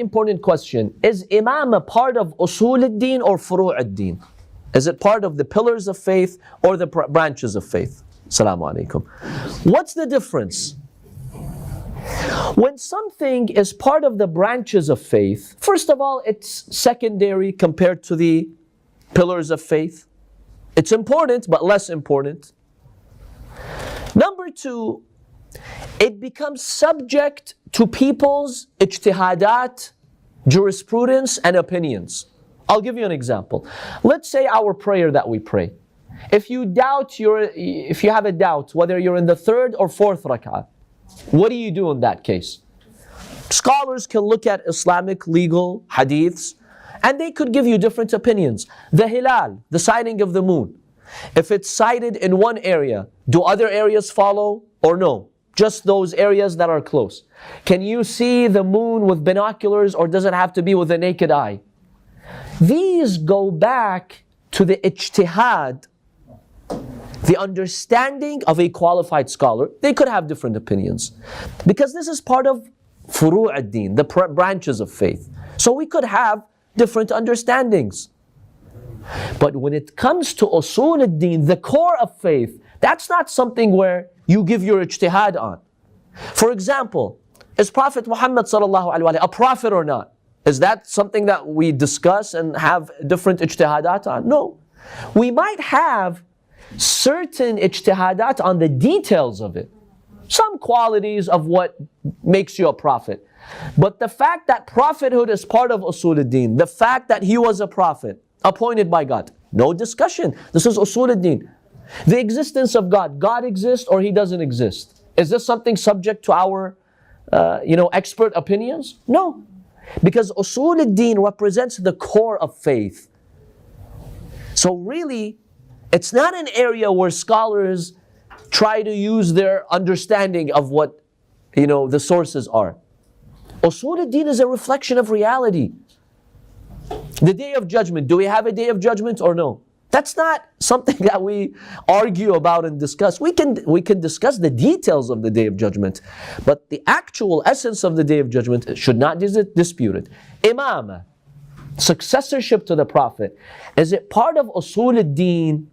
very important question. Is Imamah part of Usool ad-Din or Furu' ad-Din? Is it part of the pillars of faith or the branches of faith? Assalamu alaikum. What's the difference? When something is part of the branches of faith, first of all, it's secondary compared to the pillars of faith. It's important, but less important. Number two, it becomes subject to people's ijtihadat, jurisprudence, and opinions. I'll give you an example. Let's say our prayer that we pray. If you have a doubt whether you're in the third or fourth rak'ah, what do you do in that case? Scholars can look at Islamic legal hadiths and they could give you different opinions. The hilal, the sighting of the moon. If it's sighted in one area, do other areas follow or no? Just those areas that are close. Can you see the moon with binoculars or does it have to be with the naked eye? These go back to the ijtihad, the understanding of a qualified scholar. They could have different opinions because this is part of Furu' ad-Din, the branches of faith. So we could have different understandings. But when it comes to Usool ad-Din, the core of faith, that's not something where you give your ijtihad on. For example, is Prophet Muhammad sallallahu alaihi wasallam a prophet or not? Is that something that we discuss and have different ijtihadat on? No. We might have certain ijtihadat on the details of it. Some qualities of what makes you a prophet. But the fact that prophethood is part of Usool ad-Din, the fact that he was a prophet, appointed by God, no discussion. This is Usool ad-Din. The existence of God, God exists or he doesn't exist. Is this something subject to our expert opinions? No. Because Usool ad-Din represents the core of faith. So really, it's not an area where scholars try to use their understanding of what the sources are. Usool ad-Din is a reflection of reality. The Day of Judgment, do we have a Day of Judgment or no? That's not something that we argue about and discuss. We can discuss the details of the Day of Judgment, but the actual essence of the Day of Judgment should not be disputed. Imamah, successorship to the Prophet, is it part of Usool ad-Din?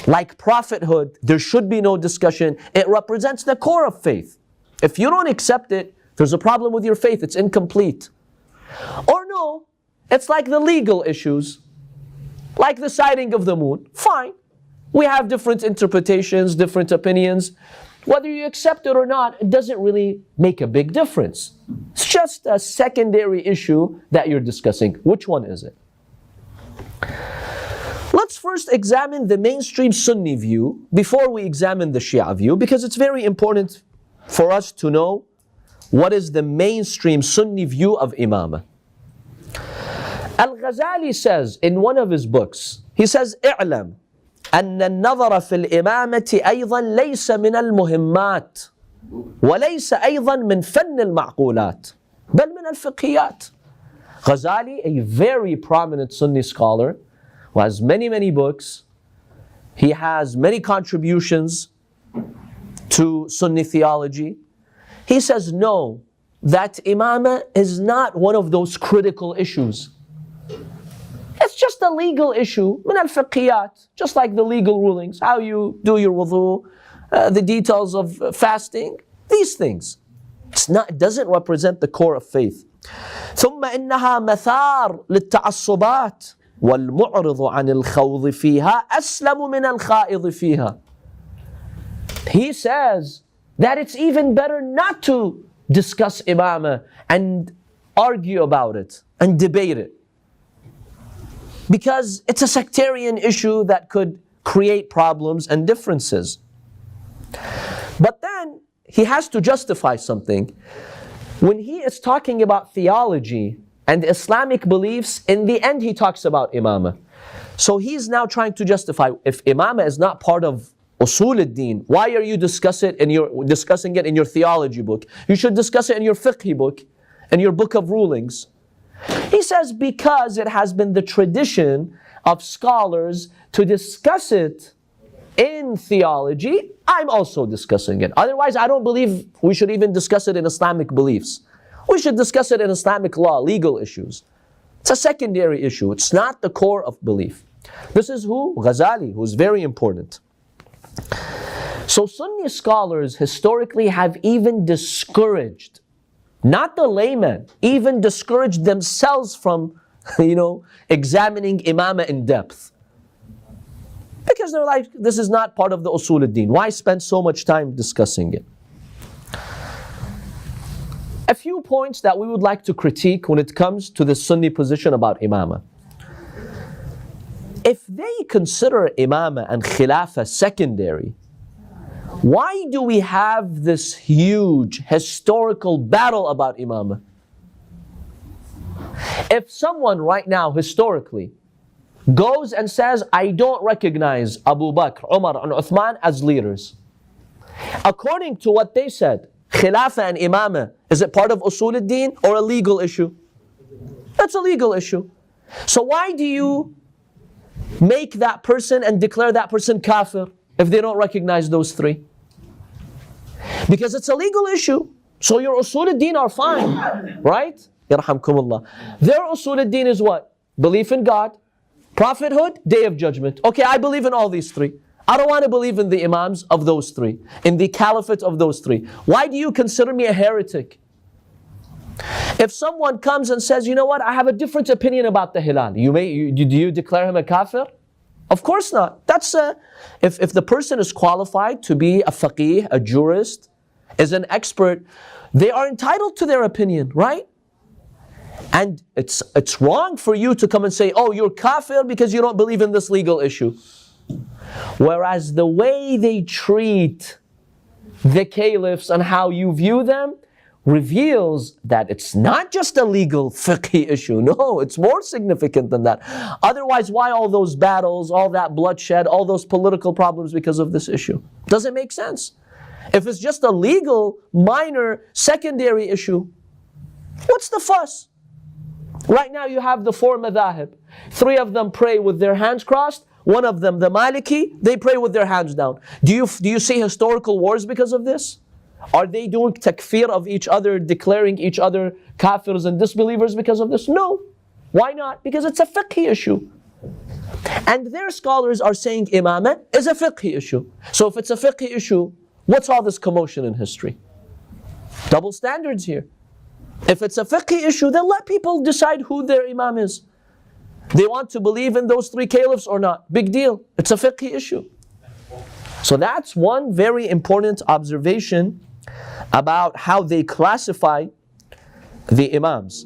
Like prophethood, there should be no discussion. It represents the core of faith. If you don't accept it, there's a problem with your faith, it's incomplete. Or no, it's like the legal issues, like the sighting of the moon. Fine, we have different interpretations, different opinions. Whether you accept it or not, it doesn't really make a big difference. It's just a secondary issue that you're discussing. Which one is it? Let's first examine the mainstream Sunni view before we examine the Shia view, because it's very important for us to know what is the mainstream Sunni view of Imamah. Al-Ghazali says in one of his books, he says, اعلم أن النظر في الإمامة أيضا ليس من المهمات وليس أيضا من فن المعقولات بل من الفقهيات. Ghazali, a very prominent Sunni scholar, who has many books. He has many contributions to Sunni theology. He says no, that Imamah is not one of those critical issues. It's just a legal issue, min al-fiqhiyat, just like the legal rulings, how you do your wudu, the details of fasting, these things. It doesn't represent the core of faith. ثم إنها مثار للتعصبات والمعرض عن الخوض فيها أسلم من الخائض فيها. He says that it's even better not to discuss Imamah and argue about it and debate it, because it's a sectarian issue that could create problems and differences. But then he has to justify something. When he is talking about theology and Islamic beliefs, in the end he talks about Imamah. So he's now trying to justify, if Imamah is not part of Usool ad-Din, why are you discussing it in your theology book? You should discuss it in your fiqh book, in your book of rulings. He says because it has been the tradition of scholars to discuss it in theology, I'm also discussing it. Otherwise, I don't believe we should even discuss it in Islamic beliefs. We should discuss it in Islamic law, legal issues. It's a secondary issue. It's not the core of belief. This is who? Ghazali, who's very important. So Sunni scholars historically have even discouraged, not the layman, even discouraged themselves from, examining Imamah in depth. Because they're like, this is not part of the Usool ad-Din. Why spend so much time discussing it? A few points that we would like to critique when it comes to the Sunni position about Imamah. If they consider Imamah and Khilafah secondary, why do we have this huge historical battle about Imamah? If someone right now, historically, goes and says, I don't recognize Abu Bakr, Umar, and Uthman as leaders, according to what they said, Khilafah and Imamah, is it part of Usool ad-Din or a legal issue? That's a legal issue. So why do you make that person and declare that person kafir if they don't recognize those three? Because it's a legal issue. So your Usool ad-Din are fine, right? Yarhamkumullah. Their Usool ad-Din is what? Belief in God, prophethood, day of judgment. Okay, I believe in all these three. I don't want to believe in the Imams of those three, in the caliphate of those three. Why do you consider me a heretic? If someone comes and says, you know what, I have a different opinion about the Hilal, do you declare him a kafir? Of course not. That's if the person is qualified to be a faqih, a jurist, is an expert, they are entitled to their opinion, right? And it's wrong for you to come and say, oh, you're kafir because you don't believe in this legal issue. Whereas the way they treat the caliphs and how you view them reveals that it's not just a legal fiqh issue. No, it's more significant than that. Otherwise, why all those battles, all that bloodshed, all those political problems because of this issue? Doesn't make sense. If it's just a legal, minor, secondary issue, what's the fuss? Right now you have the four madhahib. Three of them pray with their hands crossed. One of them, the Maliki, they pray with their hands down. Do you see historical wars because of this? Are they doing takfir of each other, declaring each other kafirs and disbelievers because of this? No. Why not? Because it's a fiqh issue. And their scholars are saying Imamah is a fiqh issue. So if it's a fiqh issue, what's all this commotion in history? Double standards here. If it's a fiqh issue, then let people decide who their Imam is. They want to believe in those three caliphs or not. Big deal. It's a fiqh issue. So that's one very important observation about how they classify the Imams.